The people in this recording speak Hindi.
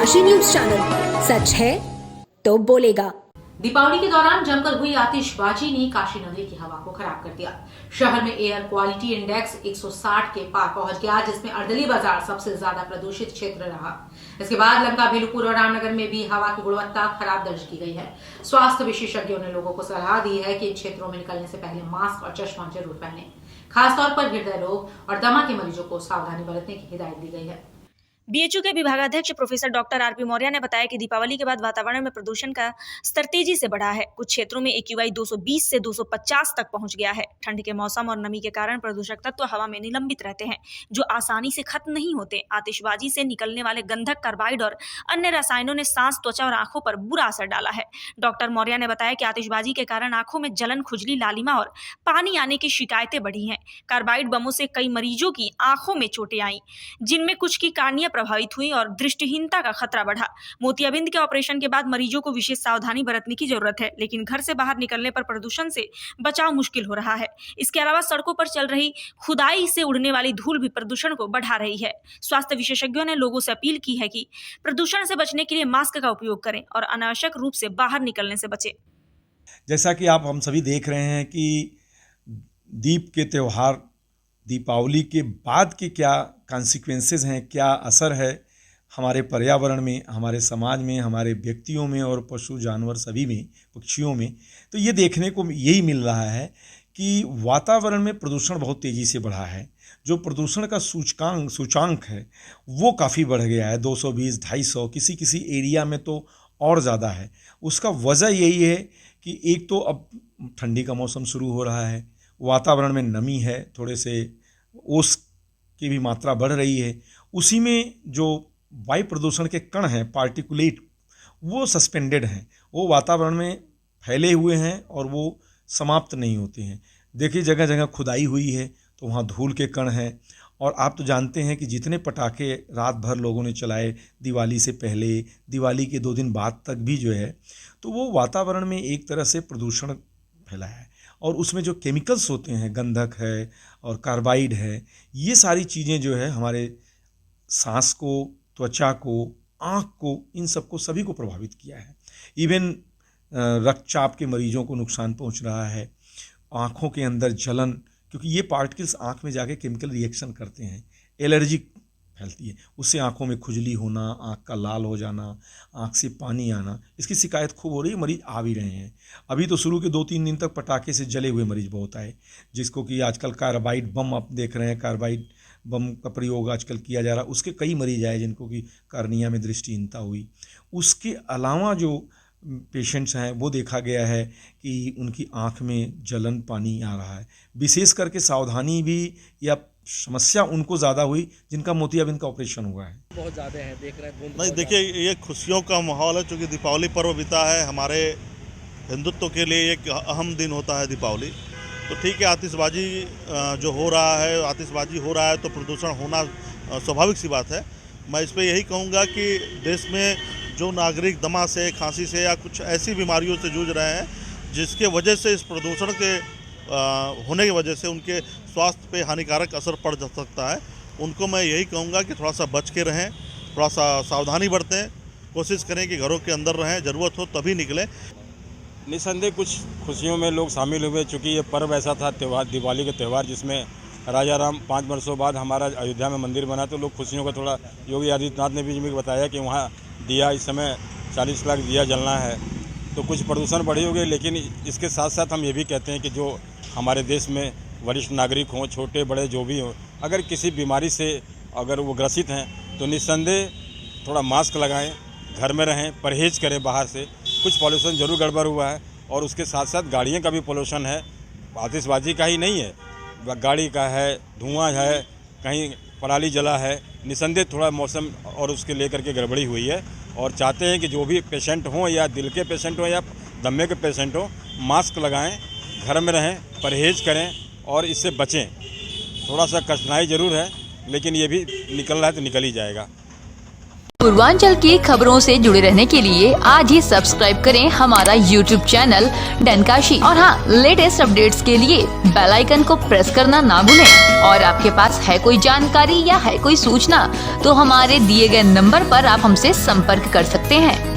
काशी न्यूज चैनल, सच है तो बोलेगा। दीपावली के दौरान जमकर हुई आतिशबाजी ने काशी नगरी की हवा को खराब कर दिया। शहर में एयर क्वालिटी इंडेक्स 160 के पार पहुंच गया, जिसमें अर्दली बाजार सबसे ज्यादा प्रदूषित क्षेत्र रहा। इसके बाद लंका, बेलूपुर और रामनगर में भी हवा की गुणवत्ता खराब दर्ज की गई है। स्वास्थ्य विशेषज्ञों ने लोगों को सलाह दी है कि इन क्षेत्रों में निकलने से पहले मास्क और चश्मा जरूर पहनें। खासतौर पर हृदय रोग और दमा के मरीजों को सावधानी बरतने की हिदायत दी गई है। बीएचयू के विभागाध्यक्ष प्रोफेसर डॉक्टर आरपी मौर्य ने बताया कि दीपावली के बाद वातावरण में प्रदूषण का स्तर तेजी से बढ़ा है। कुछ क्षेत्रों में AQI 220 से 250 तक पहुंच गया है। ठंड के मौसम और नमी के कारण प्रदूषक तत्व हवा में निलंबित रहते हैं, जो आसानी से खत्म नहीं होते। आतिशबाजी से निकलने वाले गंधक, कार्बाइड और अन्य रसायनों ने सांस, त्वचा और आंखों पर बुरा असर डाला है। डॉक्टर मौर्य ने बताया कि आतिशबाजी के कारण आंखों में जलन, खुजली, लालिमा और पानी आने की शिकायतें बढ़ी हैं। कार्बाइड बमों से कई मरीजों की आंखों में चोटें आई, जिनमें कुछ की कार्निया प्रभावित हुई और दृष्टिहीनता का खतरा बढ़ा। मोतियाबिंद के ऑपरेशन के बाद मरीजों को विशेष सावधानी बरतने की जरूरत है, लेकिन घर से बाहर निकलने पर प्रदूषण से बचाव मुश्किल हो रहा है। इसके अलावा सड़कों पर चल रही खुदाई से उड़ने वाली धूल भी प्रदूषण को बढ़ा रही है। स्वास्थ्य विशेषज्ञों ने लोगों से अपील की है कि प्रदूषण से बचने के लिए मास्क का उपयोग करें और अनावश्यक रूप से बाहर निकलने से बचें। जैसा कि हम सभी देख रहे हैं कि दीप के त्यौहार, दीपावली के बाद के क्या कॉन्सिक्वेंसेस हैं, क्या असर है हमारे पर्यावरण में, हमारे समाज में, हमारे व्यक्तियों में और पशु जानवर सभी में, पक्षियों में, तो ये देखने को यही मिल रहा है कि वातावरण में प्रदूषण बहुत तेज़ी से बढ़ा है। जो प्रदूषण का सूचांक है वो काफ़ी बढ़ गया है, 220, 250, किसी किसी एरिया में तो और ज़्यादा है। उसका वजह यही है कि एक तो अब ठंडी का मौसम शुरू हो रहा है, वातावरण में नमी है, थोड़े से ओस की भी मात्रा बढ़ रही है। उसी में जो वायु प्रदूषण के कण हैं, पार्टिकुलेट, वो सस्पेंडेड हैं, वो वातावरण में फैले हुए हैं और वो समाप्त नहीं होते हैं। देखिए जगह जगह खुदाई हुई है तो वहाँ धूल के कण हैं। और आप तो जानते हैं कि जितने पटाखे रात भर लोगों ने चलाए दिवाली से पहले, दिवाली के 2 दिन बाद तक भी जो है, तो वो वातावरण में एक तरह से प्रदूषण फैला है। और उसमें जो केमिकल्स होते हैं, गंधक है और कार्बाइड है, ये सारी चीज़ें जो है हमारे सांस को, त्वचा को, आँख को, इन सबको सभी को प्रभावित किया है। इवन रक्तचाप के मरीजों को नुकसान पहुंच रहा है। आँखों के अंदर जलन, क्योंकि ये पार्टिकल्स आँख में जाके केमिकल रिएक्शन करते हैं, एलर्जी फैलती है, उससे आँखों में खुजली होना, आँख का लाल हो जाना, आँख से पानी आना, इसकी शिकायत खूब हो रही है। मरीज आ भी रहे हैं। अभी तो शुरू के 2-3 दिन तक पटाखे से जले हुए मरीज बहुत आए, जिसको कि आजकल कार्बाइड बम आप देख रहे हैं, कार्बाइड बम का प्रयोग आजकल किया जा रहा है। उसके कई मरीज आए जिनको कि कार्निया में दृष्टिहीनता हुई। उसके अलावा जो पेशेंट्स हैं वो देखा गया है कि उनकी आँख में जलन, पानी आ रहा है। विशेष करके सावधानी भी या समस्या उनको ज़्यादा हुई जिनका मोतियाबिंद का ऑपरेशन हुआ है। बहुत ज़्यादा है, देख रहे हैं। नहीं, देखिए ये खुशियों का माहौल है, चूँकि दीपावली पर्व बीता है। हमारे हिंदुत्व के लिए एक अहम दिन होता है दीपावली। तो ठीक है, आतिशबाजी जो हो रहा है, आतिशबाजी हो रहा है तो प्रदूषण होना स्वाभाविक सी बात है। मैं इस पर यही कहूँगा कि देश में जो नागरिक दमा से, खांसी से या कुछ ऐसी बीमारियों से जूझ रहे हैं जिसके वजह से इस प्रदूषण के होने की वजह से उनके स्वास्थ्य पे हानिकारक असर पड़ सकता है, उनको मैं यही कहूँगा कि थोड़ा सा बच के रहें, थोड़ा सा सावधानी बरतें, कोशिश करें कि घरों के अंदर रहें, ज़रूरत हो तभी निकलें। निसंदेह कुछ खुशियों में लोग शामिल हुए, चूँकि ये पर्व ऐसा था, त्यौहार, दिवाली का त्यौहार, जिसमें राजा राम 5 वर्षों बाद हमारा अयोध्या में मंदिर बना, तो लोग खुशियों का थोड़ा, योगी आदित्यनाथ ने भी मुझे बताया कि वहाँ दिया इस समय 40 लाख दिया जलना है, तो कुछ प्रदूषण बढ़ी हो गई। लेकिन इसके साथ साथ हम ये भी कहते हैं कि जो हमारे देश में वरिष्ठ नागरिक हों, छोटे बड़े जो भी हों, अगर किसी बीमारी से अगर वो ग्रसित हैं तो निस्संदेह थोड़ा मास्क लगाएं, घर में रहें, परहेज करें बाहर से। कुछ पॉल्यूशन जरूर गड़बड़ हुआ है और उसके साथ साथ गाड़ियों का भी पॉल्यूशन है, आतिशबाजी का ही नहीं है, गाड़ी का है, धुआं है, कहीं पराली जला है। निसंदेह थोड़ा मौसम और उसके लेकर के गड़बड़ी हुई है और चाहते हैं कि जो भी पेशेंट हों, या दिल के पेशेंट हों या दमे के पेशेंट हों, मास्क लगाएं, घर में रहें, परहेज करें और इससे बचें। थोड़ा सा कठिनाई ज़रूर है, लेकिन ये भी निकल रहा है तो निकल ही जाएगा। पूर्वांचल की खबरों से जुड़े रहने के लिए आज ही सब्सक्राइब करें हमारा YouTube चैनल डनकाशी और हाँ, लेटेस्ट अपडेट्स के लिए बेल आइकन को प्रेस करना ना भूलें। और आपके पास है कोई जानकारी या है कोई सूचना तो हमारे दिए गए नंबर पर आप हमसे संपर्क कर सकते हैं।